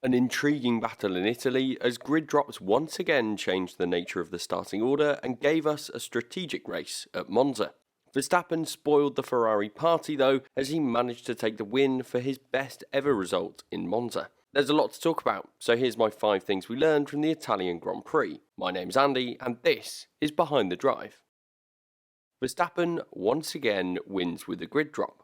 An intriguing battle in Italy as grid drops once again changed the nature of the starting order and gave us a strategic race at Monza. Verstappen spoiled the Ferrari party though, as he managed to take the win for his best ever result in Monza. There's a lot to talk about, so here's my 5 things we learned from the Italian Grand Prix. My name's Andy and this is Behind the Drive. Verstappen once again wins with a grid drop.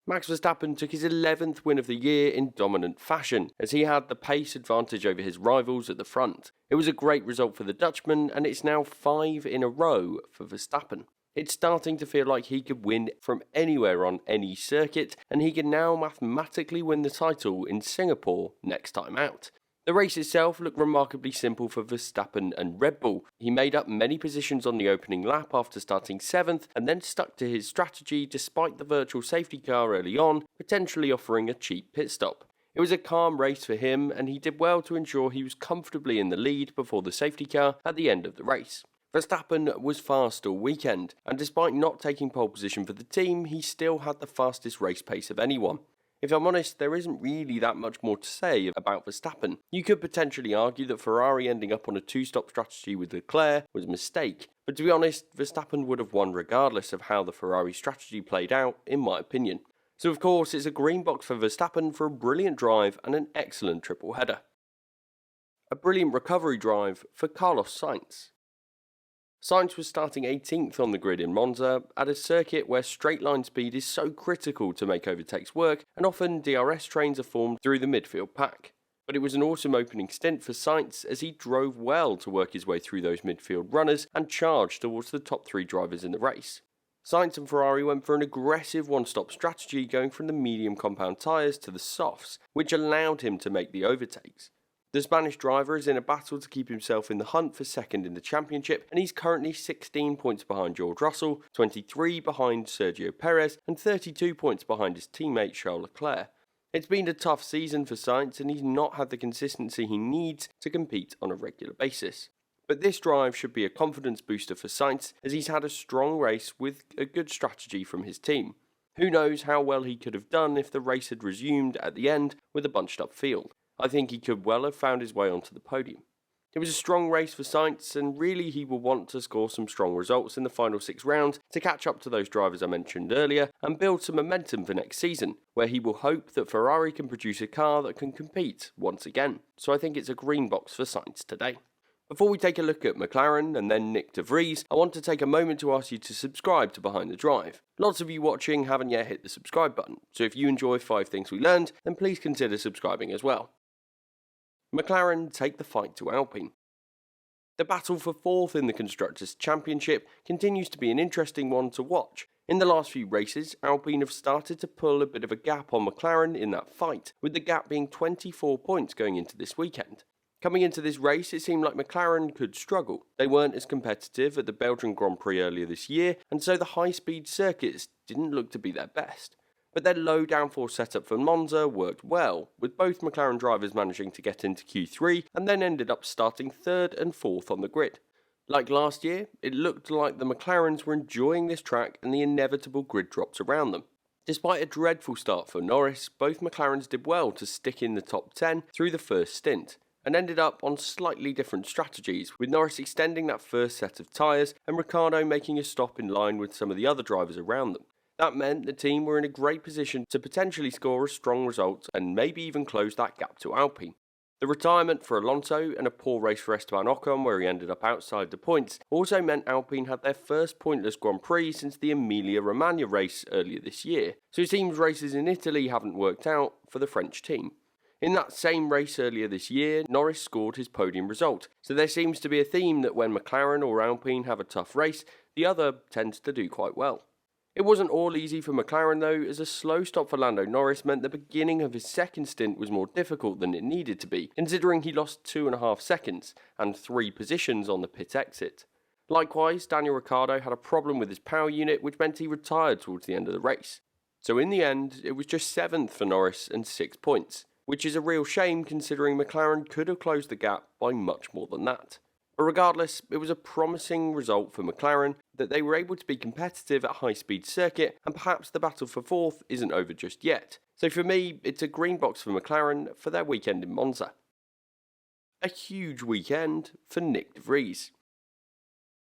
Max Verstappen took his 11th win of the year in dominant fashion, as he had the pace advantage over his rivals at the front. It was a great result for the Dutchman, and it's now 5 in a row for Verstappen. It's starting to feel like he could win from anywhere on any circuit, and he can now mathematically win the title in Singapore next time out. The race itself looked remarkably simple for Verstappen and Red Bull. He made up many positions on the opening lap after starting 7th and then stuck to his strategy despite the virtual safety car early on, potentially offering a cheap pit stop. It was a calm race for him and he did well to ensure he was comfortably in the lead before the safety car at the end of the race. Verstappen was fast all weekend, and despite not taking pole position for the team, he still had the fastest race pace of anyone. If I'm honest, there isn't really that much more to say about Verstappen. You could potentially argue that Ferrari ending up on a 2-stop strategy with Leclerc was a mistake, but to be honest, Verstappen would have won regardless of how the Ferrari strategy played out, in my opinion. So of course, it's a green box for Verstappen for a brilliant drive and an excellent triple header. A brilliant recovery drive for Carlos Sainz. Sainz was starting 18th on the grid in Monza, at a circuit where straight line speed is so critical to make overtakes work, and often DRS trains are formed through the midfield pack. But it was an awesome opening stint for Sainz as he drove well to work his way through those midfield runners and charged towards the top 3 drivers in the race. Sainz and Ferrari went for an aggressive one-stop strategy going from the medium compound tyres to the softs, which allowed him to make the overtakes. The Spanish driver is in a battle to keep himself in the hunt for second in the championship, and he's currently 16 points behind George Russell, 23 behind Sergio Perez, and 32 points behind his teammate Charles Leclerc. It's been a tough season for Sainz, and he's not had the consistency he needs to compete on a regular basis. But this drive should be a confidence booster for Sainz, as he's had a strong race with a good strategy from his team. Who knows how well he could have done if the race had resumed at the end with a bunched up field. I think he could well have found his way onto the podium. It was a strong race for Sainz, and really he will want to score some strong results in the final 6 rounds to catch up to those drivers I mentioned earlier and build some momentum for next season, where he will hope that Ferrari can produce a car that can compete once again. So I think it's a green box for Sainz today. Before we take a look at McLaren and then Nyck de Vries, I want to take a moment to ask you to subscribe to Behind the Drive. Lots of you watching haven't yet hit the subscribe button, so if you enjoy 5 things we learned, then please consider subscribing as well. McLaren take the fight to Alpine. The battle for 4th in the Constructors' Championship continues to be an interesting one to watch. In the last few races, Alpine have started to pull a bit of a gap on McLaren in that fight, with the gap being 24 points going into this weekend. Coming into this race, it seemed like McLaren could struggle. They weren't as competitive at the Belgian Grand Prix earlier this year, and so the high-speed circuits didn't look to be their best. But their low downforce setup for Monza worked well, with both McLaren drivers managing to get into Q3 and then ended up starting 3rd and 4th on the grid. Like last year, it looked like the McLarens were enjoying this track and the inevitable grid drops around them. Despite a dreadful start for Norris, both McLarens did well to stick in the top 10 through the first stint, and ended up on slightly different strategies, with Norris extending that first set of tyres and Ricciardo making a stop in line with some of the other drivers around them. That meant the team were in a great position to potentially score a strong result and maybe even close that gap to Alpine. The retirement for Alonso and a poor race for Esteban Ocon, where he ended up outside the points, also meant Alpine had their first pointless Grand Prix since the Emilia-Romagna race earlier this year, so it seems races in Italy haven't worked out for the French team. In that same race earlier this year, Norris scored his podium result, so there seems to be a theme that when McLaren or Alpine have a tough race, the other tends to do quite well. It wasn't all easy for McLaren though, as a slow stop for Lando Norris meant the beginning of his second stint was more difficult than it needed to be, considering he lost 2.5 seconds and 3 positions on the pit exit. Likewise, Daniel Ricciardo had a problem with his power unit, which meant he retired towards the end of the race. So in the end, it was just 7th for Norris and 6 points, which is a real shame considering McLaren could have closed the gap by much more than that. But regardless, it was a promising result for McLaren that they were able to be competitive at high-speed circuit, and perhaps the battle for fourth isn't over just yet. So for me, it's a green box for McLaren for their weekend in Monza. A huge weekend for Nyck de Vries.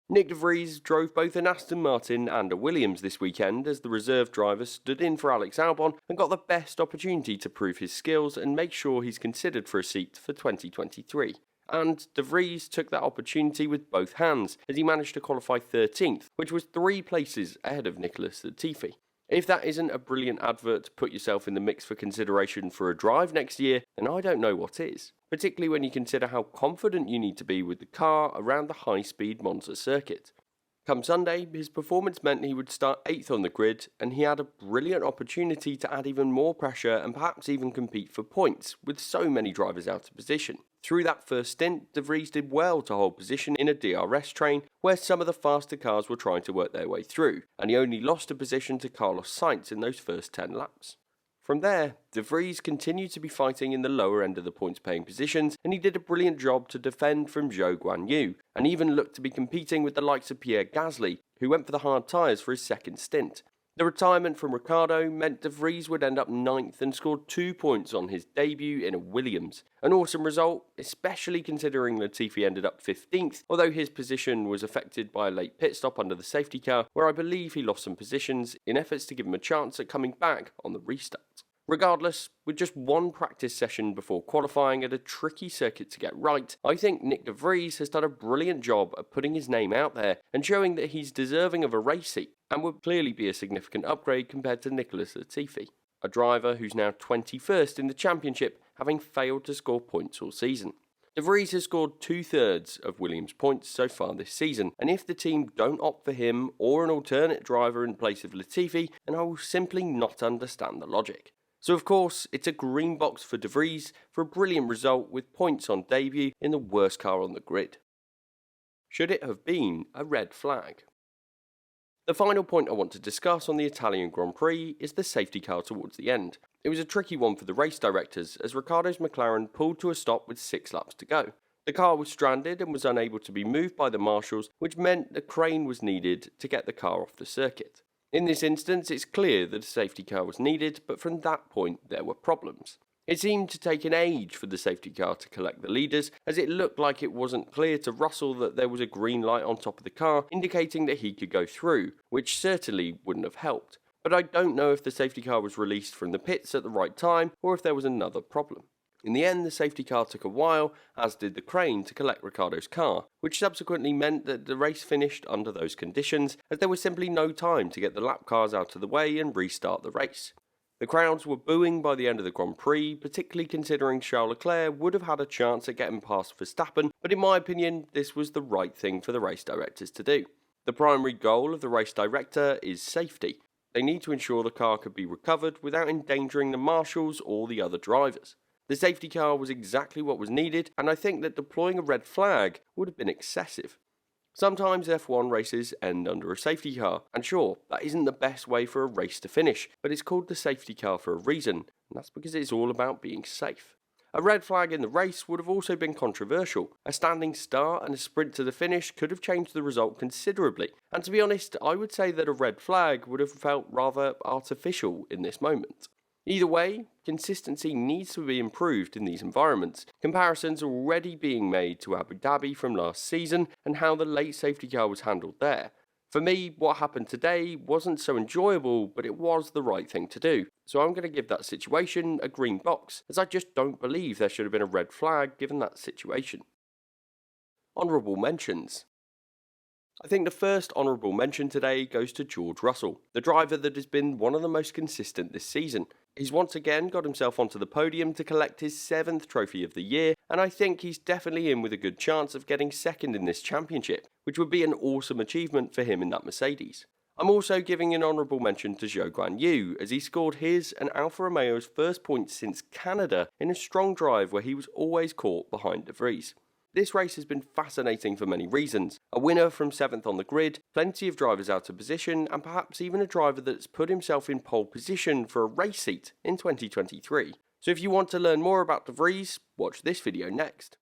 Nyck de Vries drove both an Aston Martin and a Williams this weekend as the reserve driver stood in for Alex Albon and got the best opportunity to prove his skills and make sure he's considered for a seat for 2023. And de Vries took that opportunity with both hands as he managed to qualify 13th, which was 3 places ahead of Nicholas Latifi. If that isn't a brilliant advert to put yourself in the mix for consideration for a drive next year, then I don't know what is, particularly when you consider how confident you need to be with the car around the high-speed Monza circuit. Come Sunday, his performance meant he would start 8th on the grid, and he had a brilliant opportunity to add even more pressure and perhaps even compete for points, with so many drivers out of position. Through that first stint, de Vries did well to hold position in a DRS train where some of the faster cars were trying to work their way through, and he only lost a position to Carlos Sainz in those first 10 laps. From there, de Vries continued to be fighting in the lower end of the points-paying positions, and he did a brilliant job to defend from Zhou Guanyu, and even looked to be competing with the likes of Pierre Gasly, who went for the hard tyres for his second stint. The retirement from Ricciardo meant de Vries would end up 9th and scored 2 points on his debut in a Williams. An awesome result, especially considering Latifi ended up 15th, although his position was affected by a late pit stop under the safety car, where I believe he lost some positions in efforts to give him a chance at coming back on the restart. Regardless, with just one practice session before qualifying at a tricky circuit to get right, I think Nyck de Vries has done a brilliant job at putting his name out there and showing that he's deserving of a race seat and would clearly be a significant upgrade compared to Nicholas Latifi, a driver who's now 21st in the championship, having failed to score points all season. De Vries has scored 2/3 of Williams' points so far this season, and if the team don't opt for him or an alternate driver in place of Latifi, then I will simply not understand the logic. So of course, it's a green box for de Vries for a brilliant result with points on debut in the worst car on the grid. Should it have been a red flag? The final point I want to discuss on the Italian Grand Prix is the safety car towards the end. It was a tricky one for the race directors as Ricciardo's McLaren pulled to a stop with 6 laps to go. The car was stranded and was unable to be moved by the marshals, which meant a crane was needed to get the car off the circuit. In this instance, it's clear that a safety car was needed, but from that point there were problems. It seemed to take an age for the safety car to collect the leaders, as it looked like it wasn't clear to Russell that there was a green light on top of the car, indicating that he could go through, which certainly wouldn't have helped. But I don't know if the safety car was released from the pits at the right time, or if there was another problem. In the end, the safety car took a while, as did the crane, to collect Ricciardo's car, which subsequently meant that the race finished under those conditions, as there was simply no time to get the lap cars out of the way and restart the race. The crowds were booing by the end of the Grand Prix, particularly considering Charles Leclerc would have had a chance at getting past Verstappen, but in my opinion, this was the right thing for the race directors to do. The primary goal of the race director is safety. They need to ensure the car could be recovered without endangering the marshals or the other drivers. The safety car was exactly what was needed, and I think that deploying a red flag would have been excessive. Sometimes F1 races end under a safety car, and sure, that isn't the best way for a race to finish, but it's called the safety car for a reason, and that's because it's all about being safe. A red flag in the race would have also been controversial. A standing start and a sprint to the finish could have changed the result considerably, and to be honest, I would say that a red flag would have felt rather artificial in this moment. Either way, consistency needs to be improved in these environments. Comparisons are already being made to Abu Dhabi from last season and how the late safety car was handled there. For me, what happened today wasn't so enjoyable, but it was the right thing to do. So I'm going to give that situation a green box, as I just don't believe there should have been a red flag given that situation. Honourable mentions. I think the first honourable mention today goes to George Russell, the driver that has been one of the most consistent this season. He's once again got himself onto the podium to collect his 7th trophy of the year, and I think he's definitely in with a good chance of getting second in this championship, which would be an awesome achievement for him in that Mercedes. I'm also giving an honourable mention to Zhou Guanyu, as he scored his and Alfa Romeo's first points since Canada in a strong drive where he was always caught behind de Vries. This race has been fascinating for many reasons. A winner from 7th on the grid, plenty of drivers out of position, and perhaps even a driver that's put himself in pole position for a race seat in 2023. So if you want to learn more about de Vries, watch this video next.